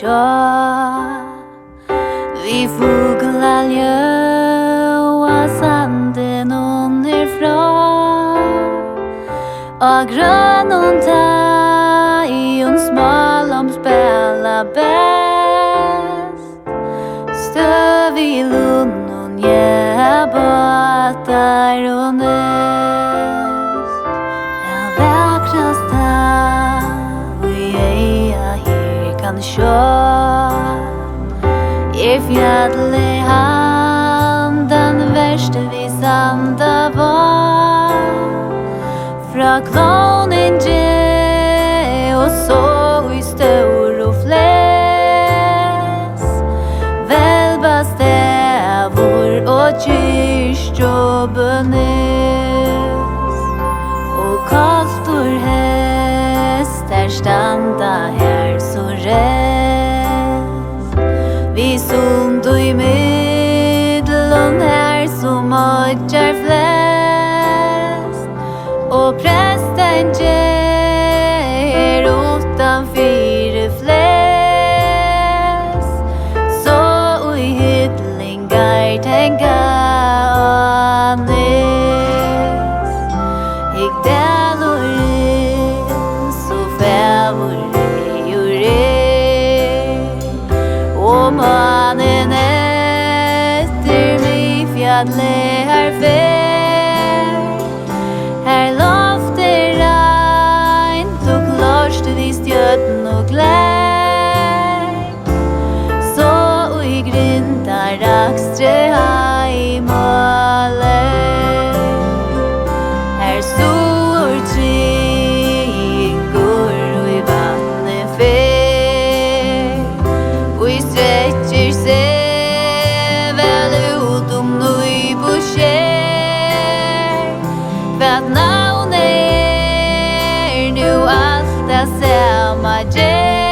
sjå. Vi fuglar ljóa sanden underfrå, og grønn tæjon smalom spela best. Støv i lunden, ja, båtar og nest. Ja, vakrasta vi eia her kan sjå. Fjalli handan verste vi sanda var. Fra kloninge og så i stor og fles. Velba stavur og kyrst og bønnes. Og kaltur hest standa her så rest. Vi sund og i middelen her som åkjar flest. Og presten gjer utan fyre flest. Så og i hytlingar tenka anes. Ik dalur så fævur og mannen etter mi fjallet her fer. Her lofter regnt og klart vi stjøtten og glær. Så og i grinta rakstre heimålet. Her stor tringur og i vannet fer. Og i stretcher seg vel ut nøy på skjer. For at navnet nu alt det samme gjør.